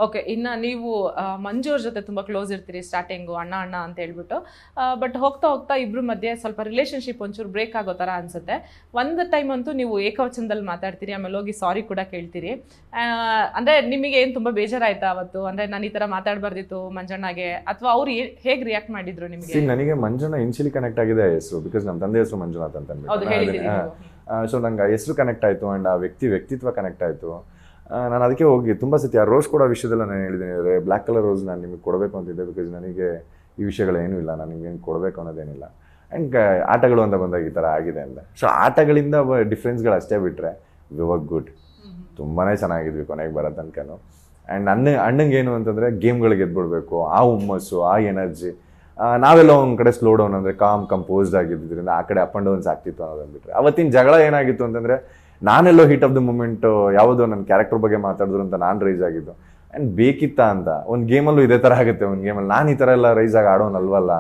Okay, ಇನ್ನು ನೀವು ಮಂಜು ಅವ್ರ ಜೊತೆ ತುಂಬ ಕ್ಲೋಸ್ ಇರ್ತೀರಿ ಸ್ಟಾರ್ಟಿಂಗು, ಅಣ್ಣ ಅಣ್ಣ ಅಂತ ಹೇಳ್ಬಿಟ್ಟು. ಬಟ್ ಹೋಗ್ತಾ ಹೋಗ್ತಾ ಇಬ್ಬರ ಮಧ್ಯೆ ಸ್ವಲ್ಪ ರಿಲೇಷನ್ಶಿಪ್ ಒಂಚೂರು ಬ್ರೇಕ್ ಆಗೋ ಥರ ಅನಿಸುತ್ತೆ. ಒಂದು ಟೈಮ್ ಅಂತೂ ನೀವು ಏಕವಚನದಲ್ಲಿ ಮಾತಾಡ್ತೀರಿ, ಆಮೇಲೆ ಹೋಗಿ ಸಾರಿ ಕೂಡ ಕೇಳ್ತೀರಿ. ಅಂದರೆ ನಿಮಗೆ ಏನು ತುಂಬ ಬೇಜಾರಾಯ್ತಾ ಅವತ್ತು? ಅಂದರೆ ನಾನು ಈ ಥರ ಮಾತಾಡಬಾರ್ದಿತ್ತು ಮಂಜಣ್ಣಗೆ, ಅಥವಾ ಅವ್ರು ಹೇಗೆ ರಿಯಾಕ್ಟ್ ಮಾಡಿದ್ರು ನಿಮಗೆ? ನನಗೆ ಮಂಜಣ್ಣ ಇನ್ಶಿಯಲಿ ಕನೆಕ್ಟ್ ಆಗಿದೆ ಹೆಸರು, ಬಿಕಾಸ್ ನಮ್ಮ ತಂದೆ ಹೆಸರು ಮಂಜುನಾಥ್ ಅಂತ ಅಂದ್ಬಿಟ್ಟು. ಸೊ ನಂಗೆ ಆ ಹೆಸರು ಕನೆಕ್ಟ್ ಆಯಿತು ಆ್ಯಂಡ್ ಆ ವ್ಯಕ್ತಿತ್ವ ಕನೆಕ್ಟ್ ಆಯಿತು. ನಾನು ಅದಕ್ಕೆ ಹೋಗಿ ತುಂಬ ಸತಿ ಆ ರೋಸ್ ಕೊಡೋ ವಿಷಯದಲ್ಲ ನಾನು ಹೇಳಿದ್ದೀನಿ, ಬ್ಲ್ಯಾಕ್ ಕಲರ್ ರೋಸ್ ನಾನು ನಿಮಗೆ ಕೊಡಬೇಕು ಅಂತಿದ್ದೆ, ಬಿಕಾಸ್ ನನಗೆ ಈ ವಿಷಯಗಳೇನೂ ಇಲ್ಲ, ನನಗೆ ಏನು ಕೊಡಬೇಕು ಅನ್ನೋದೇನಿಲ್ಲ. ಆ್ಯಂಡ್ ಆಟಗಳು ಅಂತ ಬಂದಾಗ ಈ ಥರ ಆಗಿದೆ ಅಂತ. ಸೊ ಆಟಗಳಿಂದ ಡಿಫ್ರೆನ್ಸ್ಗಳು ಅಷ್ಟೇ ಬಿಟ್ಟರೆ ವಿ ವರ್ಕ್ ಗುಡ್, ತುಂಬಾ ಚೆನ್ನಾಗಿದ್ವಿ ಕೊನೆಗೆ ಬರೋ ತನಕನೂ. ಆ್ಯಂಡ್ ಅಣ್ಣಂಗೆ ಏನು ಅಂತಂದರೆ ಗೇಮ್ಗಳಿಗೆ ಗೆದ್ಬಿಡ್ಬೇಕು, ಆ ಹುಮ್ಮಸ್ಸು, ಆ ಎನರ್ಜಿ. ನಾವೆಲ್ಲ ಒಂದು ಕಡೆ ಸ್ಲೋ ಡೌನ್ ಅಂದರೆ ಕಂಪೋಸ್ಡ್ ಆಗಿದ್ದರಿಂದ ಆ ಕಡೆ ಅಪ್ ಆ್ಯಂಡ್ ಡೌನ್ಸ್ ಆಗ್ತಿತ್ತು ಅನ್ನೋದನ್ನು ಬಿಟ್ಟರೆ. ಅವತ್ತಿನ ಜಗಳ ಏನಾಗಿತ್ತು ಅಂತಂದರೆ, ನಾನೆಲ್ಲೋ ಹೀಟ್ ಆಫ್ ದ ಮೂಮೆಂಟ್ ಯಾವುದೋ ನನ್ನ ಕ್ಯಾರೆಕ್ಟರ್ ಬಗ್ಗೆ ಮಾತಾಡಿದ್ರು ಅಂತ ನಾನು ರೈಸ್ ಆಗಿದ್ದು. ಆ್ಯಂಡ್ ಬೇಕಿತ್ತಾ ಅಂತ ಒಂದು ಗೇಮಲ್ಲೂ ಇದೇ ಥರ ಆಗುತ್ತೆ. ಒಂದು ಗೇಮಲ್ಲಿ ನಾನು ಈ ಥರ ಎಲ್ಲ ರೈಸ್ ಆಗಿ ಆಡೋನಲ್ವಲ್ಲ,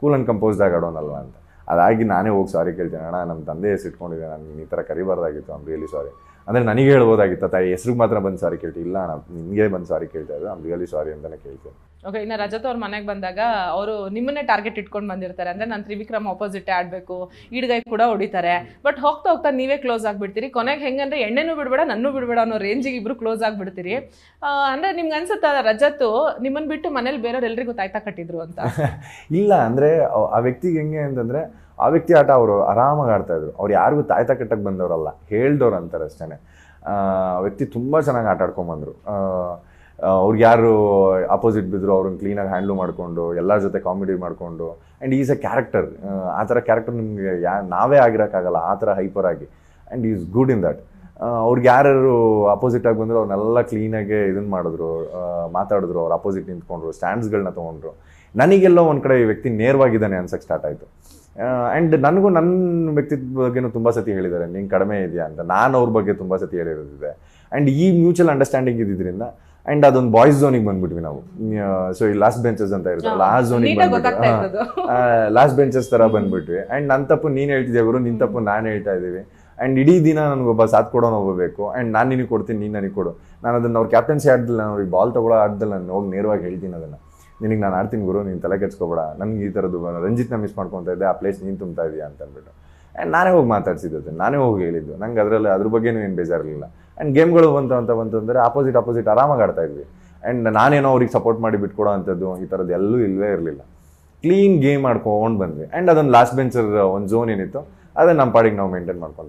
ಕೂಲ್ ಆ್ಯಂಡ್ ಕಂಪೋಸ್ಡ್ ಆಗಿ ಆಡೋನಲ್ವ ಅಂತ. ಅದಾಗಿ ನಾನೇ ಹೋಗಿ ಸಾರಿ ಕೇಳ್ತೀನಿ, ಅಣ್ಣ ನಮ್ಮ ತಂದೆ ಹೆಸರು ಇಟ್ಕೊಂಡಿದ್ದೆ, ನಾನು ಈ ಥರ ಕರಿಬಾರ್ದಾಗಿತ್ತು, ಐಮ್ ರಿಯಲಿ ಸಾರಿ. ಅಂದರೆ ನನಗೆ ಹೇಳ್ಬೋದಾಗಿತ್ತು, ತಾಯಿ ಹೆಸ್ರಿಗೆ ಮಾತ್ರ ಬಂದು ಸಾರಿ ಕೇಳ್ತೀನಿ, ಇಲ್ಲ ಅಣ್ಣ ನಿಮಗೆ ಬಂದು ಸಾರಿ ಕೇಳ್ತಾ ಇದ್ದು, ಐಮ್ ರಿಯಲಿ ಸಾರಿ ಅಂತಲೇ ಕೇಳ್ತೀನಿ. ಓಕೆ, ಇನ್ನು ರಜತ್ ಅವ್ರ ಮನೆಗೆ ಬಂದಾಗ ಅವರು ನಿಮ್ಮನ್ನೇ ಟಾರ್ಗೆಟ್ ಇಟ್ಕೊಂಡು ಬಂದಿರ್ತಾರೆ. ಅಂದರೆ ನಾನು ತ್ರಿವಿಕ್ರಮ್ ಆಪೋಸಿಟೇ ಆಡಬೇಕು, ಈಡ್ಗೈ ಕೂಡ ಹೊಡಿತಾರೆ. ಬಟ್ ಹೋಗ್ತಾ ಹೋಗ್ತಾ ನೀವೇ ಕ್ಲೋಸ್ ಆಗಿಬಿಡ್ತೀರಿ. ಕೊನೆಗೆ ಹೆಂಗಂದ್ರೆ ಎಣ್ಣೆನೂ ಬಿಡಬೇಡ ನನ್ನೂ ಬಿಡಬೇಡ ಅನ್ನೋ ರೇಂಜಿಗೆ ಇಬ್ಬರು ಕ್ಲೋಸ್ ಆಗಿಬಿಡ್ತೀರಿ. ಅಂದರೆ ನಿಮ್ಗೆ ಅನ್ಸುತ್ತಾ ರಜತ್ತು ನಿಮ್ಮನ್ನು ಬಿಟ್ಟು ಮನೇಲಿ ಬೇರೆಯವ್ರು ಎಲ್ರಿಗೂ ತಾಯ್ತಾ ಕಟ್ಟಿದ್ರು ಅಂತ? ಇಲ್ಲ, ಅಂದರೆ ಆ ವ್ಯಕ್ತಿಗೆ ಹೆಂಗೆ ಅಂತಂದರೆ, ಆ ವ್ಯಕ್ತಿ ಆಟ ಅವರು ಆರಾಮಾಗಿ ಆಡ್ತಾಯಿದ್ರು. ಅವ್ರು ಯಾರಿಗೂ ತಾಯ್ತಾ ಕಟ್ಟಕ್ಕೆ ಬಂದವರಲ್ಲ, ಹೇಳ್ದವ್ರು ಅಂತಾರೆ ಅಷ್ಟೇ. ವ್ಯಕ್ತಿ ತುಂಬ ಚೆನ್ನಾಗಿ ಆಟ ಆಡ್ಕೊಂಬಂದರು. ಅವ್ರಿಗೆ ಯಾರು ಅಪೋಸಿಟ್ ಬಿದ್ದರು ಅವ್ರನ್ನ ಕ್ಲೀನಾಗಿ ಹ್ಯಾಂಡ್ಲ್ ಮಾಡಿಕೊಂಡು, ಎಲ್ಲರ ಜೊತೆ ಕಾಮಿಡಿ ಮಾಡಿಕೊಂಡು. And is A character. ಆ ಥರ ಕ್ಯಾರೆಕ್ಟರ್ ನಿಮಗೆ ನಾವೇ ಆಗಿರೋಕ್ಕಾಗಲ್ಲ, ಆ ಥರ ಹೈಪರ್ ಆಗಿ. And is good in that. ಅವ್ರಿಗೆ ಯಾರು ಅಪೋಸಿಟಾಗಿ ಬಂದರು ಅವ್ರನ್ನೆಲ್ಲ ಕ್ಲೀನಾಗೆ ಇದನ್ನು ಮಾಡಿದ್ರು, ಮಾತಾಡಿದ್ರು, ಅವ್ರು ಅಪೋಸಿಟ್ ನಿಂತ್ಕೊಂಡ್ರು, ಸ್ಟ್ಯಾಂಡ್ಸ್ಗಳನ್ನ ತೊಗೊಂಡ್ರು. ನನಗೆಲ್ಲೋ ಒಂದು ಕಡೆ ಈ ವ್ಯಕ್ತಿ ನೇರವಾಗಿದ್ದಾನೆ ಅನ್ಸಕ್ಕೆ ಸ್ಟಾರ್ಟ್ ಆಯಿತು. ಆ್ಯಂಡ್ ನನಗೂ ನನ್ನ ವ್ಯಕ್ತಿತ್ವ ಬಗ್ಗೆನೂ ತುಂಬ ಸತಿ ಹೇಳಿದ್ದಾರೆ, ನೀನು ಕಡಿಮೆ ಇದೆಯಾ ಅಂತ. ನಾನು ಅವ್ರ ಬಗ್ಗೆ ತುಂಬ ಸತಿ ಹೇಳಿರೋದಿದೆ. ಆ್ಯಂಡ್ ಈ ಮ್ಯೂಚುವಲ್ ಅಂಡರ್ಸ್ಟ್ಯಾಂಡಿಂಗ್ ಇದ್ದಿದ್ದರಿಂದ ಆ್ಯಂಡ್ ಅದೊಂದು ಬಾಯ್ಸ್ ಝೋನಿಗೆ ಬಂದ್ಬಿಟ್ವಿ ನಾವು. ಸೊ ಈ ಲಾಸ್ಟ್ ಬೆಂಚಸ್ ಅಂತ ಇರ್ತಾರಲ್ಲ, ಆ ಝೋನಿಗೆ ಬಂದ್ಬಿಟ್ವಿ, ಲಾಸ್ಟ್ ಬೆಂಚಸ್ ಥರ ಬಂದ್ಬಿಟ್ವಿ. ಆ್ಯಂಡ್ ನನ್ನ ತಪ್ಪು ನೀನು ಹೇಳ್ತಿದ್ದೆ ಗುರು, ನಿನ್ನ ತಪ್ಪು ನಾನು ಹೇಳ್ತಾ ಇದ್ದೀವಿ. ಆ್ಯಂಡ್ ಇಡೀ ದಿನ ನನಗೊಬ್ಬ ಸಾಥ್ ಕೊಡೋನು ಹೋಗಬೇಕು. ಆ್ಯಂಡ್ ನಾನು ನಿನಗೆ ಕೊಡ್ತೀನಿ, ನೀನು ನನಗೆ ಕೊಡು. ನಾನು ಅದನ್ನು ಅವ್ರ ಕ್ಯಾಪ್ಟನ್ಸಿ ಆಡ್ದಿಲ್ಲ, ನಾನು ಅವ್ರಿಗೆ ಬಾಲ್ ತೊಗೊಳ್ಳೋ ಆಡ್ದಲ್ಲಿ ನಾನು ಹೋಗಿ ನೇರವಾಗಿ ಹೇಳ್ತೀನಿ ಅದನ್ನು, ನಿನಗೆ ನಾನು ಆಡ್ತೀನಿ ಗುರು, ನೀನು ತಲೆ ಕೆಡ್ಸ್ಕೊಬೇಡ, ನನಗೆ ಈ ಥರದ್ದು ರಂಜಿತ್ನ ಮಿಸ್ ಮಾಡ್ಕೊತಾ ಇದ್ದೆ, ಆ ಪ್ಲೇಸ್ ನೀನು ತುಂಬ್ತಾ ಇದೆಯಾ ಅಂತ ಅಂದ್ಬಿಟ್ಟು. ಆ್ಯಂಡ್ ನಾನೇ ಹೋಗಿ ಮಾತಾಡ್ಸಿದ್ದೆ, ನಾನೇ ಹೋಗಿ ಹೇಳಿದ್ದು. ನಂಗೆ ಅದರಲ್ಲಿ ಅದ್ರ ಬಗ್ಗೆನೂ ಏನು ಬೇಜಾರಿರಲಿಲ್ಲ. ಆ್ಯಂಡ್ ಗೇಮ್ಗಳು ಬಂತಂದರೆ ಆಪೋಸಿಟ್ ಆರಾಮಾಗಿ ಆಡ್ತಾ ಇದ್ವಿ. ಆ್ಯಂಡ್ ನಾನೇನೋ ಅವ್ರಿಗೆ ಸಪೋರ್ಟ್ ಮಾಡಿ ಬಿಟ್ಕೊಡೋ ಅಂಥದ್ದು ಈ ಥರದ್ದು ಎಲ್ಲೂ ಇಲ್ಲವೇ ಇರಲಿಲ್ಲ. ಕ್ಲೀನ್ ಗೇಮ್ ಮಾಡ್ಕೊಂಡು ಬಂದ್ವಿ. ಆ್ಯಂಡ್ ಅದೊಂದು ಲಾಸ್ಟ್ ಬೆಂಚರ್ ಒಂದು ಝೋನ್ ಏನಿತ್ತು ಅದನ್ನು ನಮ್ಮ ಪಾಡಿಗೆ ನಾವು ಮೇಂಟೈನ್ ಮಾಡ್ಕೊಂಡು